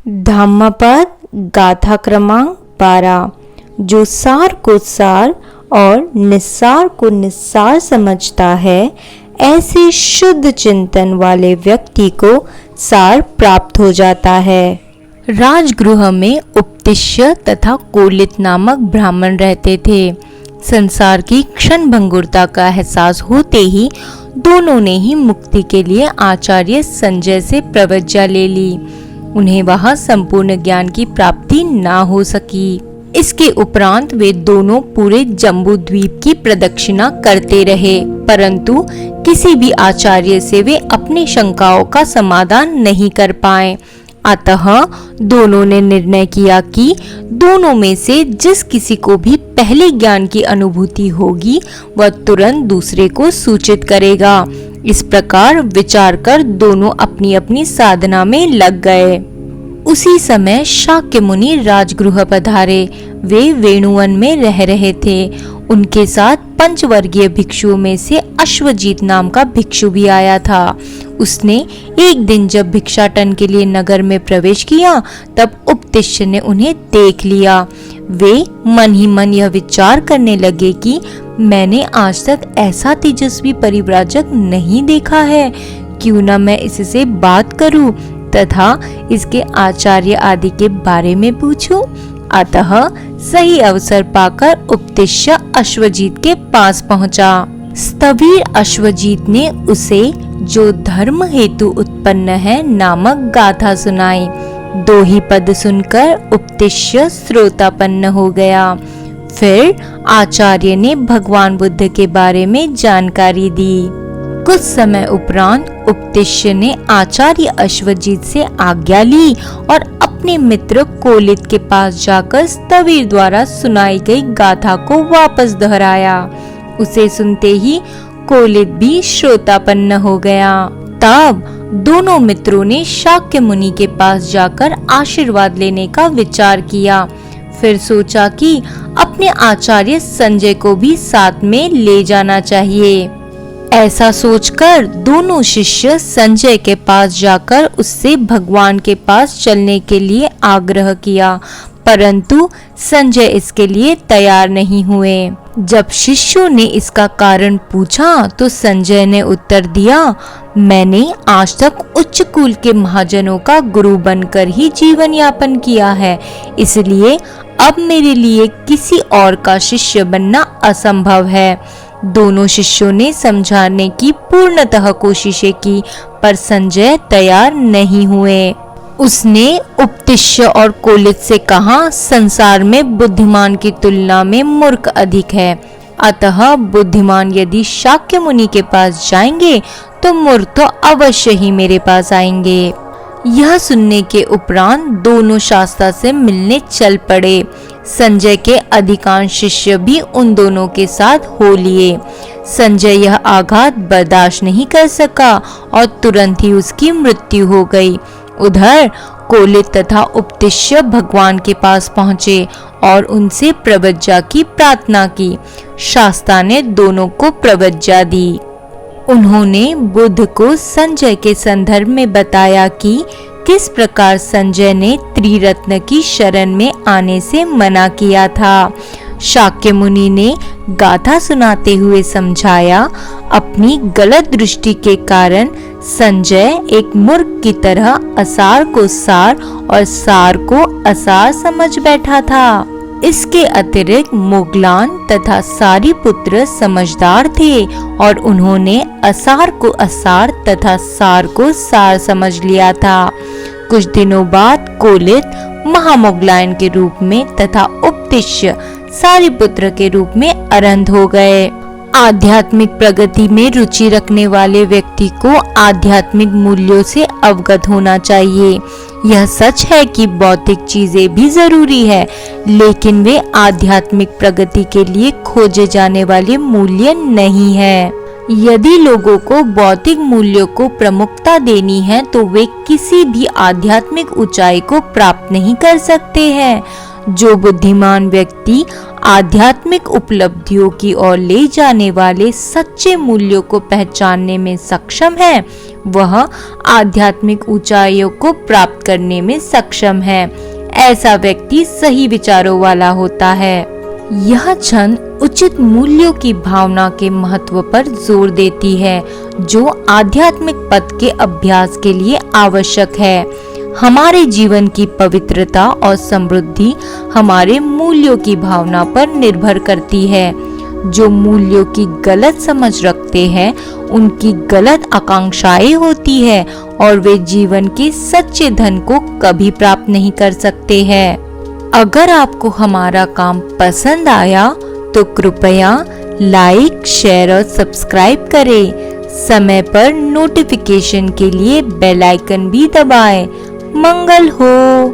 धम्मपद गाथा क्रमांक 12। जो सार को सार और निस्सार को निस्सार समझता है, ऐसे शुद्ध चिंतन वाले व्यक्ति को सार प्राप्त हो जाता है। राजगृह में उपतिश्य तथा कोलित नामक ब्राह्मण रहते थे। संसार की क्षण भंगुरता का एहसास होते ही दोनों ने ही मुक्ति के लिए आचार्य संजय से प्रवज्ञा ले ली। उन्हें वहां संपूर्ण ज्ञान की प्राप्ति ना हो सकी। इसके उपरांत वे दोनों पूरे जम्बू द्वीप की प्रदक्षिणा करते रहे, परंतु किसी भी आचार्य से वे अपनी शंकाओं का समाधान नहीं कर पाए। अतः दोनों ने निर्णय किया कि दोनों में से जिस किसी को भी पहले ज्ञान की अनुभूति होगी, वह तुरंत दूसरे को सूचित करेगा। इस प्रकार विचार कर दोनों अपनी अपनी साधना में लग गए। उसी समय शाक्य मुनि राजगृह पधारे। वे वेणुवन में रह रहे थे। उनके साथ पंचवर्गीय भिक्षुओं में से अश्वजीत नाम का भिक्षु भी आया था। उसने एक दिन जब भिक्षाटन के लिए नगर में प्रवेश किया, तब उपतिश्य ने उन्हें देख लिया। वे मन ही मन यह विचार करने लगे कि मैंने आज तक ऐसा तेजस्वी परिव्राजक नहीं देखा है। क्यों न मैं इससे बात करूं तथा इसके आचार्य आदि के बारे में पूछूं। अतः सही अवसर पाकर उपतिश्य अश्वजीत के पास पहुंचा। स्थविर अश्वजीत ने उसे जो धर्म हेतु उत्पन्न है नामक गाथा सुनाई। दो ही पद सुनकर उपतिश्य श्रोतापन्न हो गया। फिर आचार्य ने भगवान बुद्ध के बारे में जानकारी दी। कुछ समय उपरांत उपतिश्य ने आचार्य अश्वजीत से आज्ञा ली और अपने मित्र कोलित के पास जाकर स्थविर द्वारा सुनाई गई गाथा को वापस दोहराया। उसे सुनते ही कोलित भी श्रोतापन्न हो गया। तब दोनों मित्रों ने शाक्य मुनि के पास जाकर आशीर्वाद लेने का विचार किया। फिर सोचा कि अपने आचार्य संजय को भी साथ में ले जाना चाहिए। ऐसा सोचकर दोनों शिष्य संजय के पास जाकर उससे भगवान के पास चलने के लिए आग्रह किया, परंतु संजय इसके लिए तैयार नहीं हुए। जब शिष्यों ने इसका कारण पूछा तो संजय ने उत्तर दिया, मैंने आज तक उच्च कुल के महाजनों का गुरु बनकर ही जीवन यापन किया है, इसलिए अब मेरे लिए किसी और का शिष्य बनना असंभव है। दोनों शिष्यों ने समझाने की पूर्णतः कोशिशें की, पर संजय तैयार नहीं हुए। उसने उपतिश्य और कोलित से कहा, संसार में बुद्धिमान की तुलना में मूर्ख अधिक है, अतः बुद्धिमान यदि शाक्य मुनि के पास जाएंगे तो मूर्ख तो अवश्य ही मेरे पास आएंगे। यह सुनने के उपरांत दोनों शास्त्रा से मिलने चल पड़े। संजय के अधिकांश शिष्य भी उन दोनों के साथ हो लिए। संजय यह आघात बर्दाश्त नहीं कर सका और तुरंत ही उसकी मृत्यु हो गई। उधर कोलित तथा उपतिश्य भगवान के पास पहुँचे और उनसे प्रवज्ञा की प्रार्थना की। शास्त्रा ने दोनों को प्रवज्ञा दी। उन्होंने बुद्ध को संजय के संदर्भ में बताया कि किस प्रकार संजय ने त्रिरत्न की शरण में आने से मना किया था। शाक्य मुनि ने गाथा सुनाते हुए समझाया, अपनी गलत दृष्टि के कारण संजय एक मूर्ख की तरह असार को सार और सार को असार समझ बैठा था। इसके अतिरिक्त मुगलान तथा सारिपुत्र समझदार थे और उन्होंने असार को असार तथा सार को सार समझ लिया था। कुछ दिनों बाद कोलित महामुगलायन के रूप में तथा उपतिश्य सारिपुत्र के रूप में अरंध हो गए। आध्यात्मिक प्रगति में रुचि रखने वाले व्यक्ति को आध्यात्मिक मूल्यों से अवगत होना चाहिए। यह सच है कि भौतिक चीजें भी जरूरी है, लेकिन वे आध्यात्मिक प्रगति के लिए खोजे जाने वाले मूल्य नहीं है। यदि लोगों को भौतिक मूल्यों को प्रमुखता देनी है तो वे किसी भी आध्यात्मिक ऊंचाई को प्राप्त नहीं कर सकते हैं। जो बुद्धिमान व्यक्ति आध्यात्मिक उपलब्धियों की ओर ले जाने वाले सच्चे मूल्यों को पहचानने में सक्षम है, वह आध्यात्मिक ऊंचाइयों को प्राप्त करने में सक्षम है। ऐसा व्यक्ति सही विचारों वाला होता है। यह छंद उचित मूल्यों की भावना के महत्व पर जोर देती है, जो आध्यात्मिक पथ के अभ्यास के लिए आवश्यक है। हमारे जीवन की पवित्रता और समृद्धि हमारे मूल्यों की भावना पर निर्भर करती है। जो मूल्यों की गलत समझ रखते हैं, उनकी गलत आकांक्षाएं होती है और वे जीवन के सच्चे धन को कभी प्राप्त नहीं कर सकते हैं। अगर आपको हमारा काम पसंद आया तो कृपया लाइक, शेयर और सब्सक्राइब करें। समय पर नोटिफिकेशन के लिए बेल आइकन भी दबाएं। मंगल हो।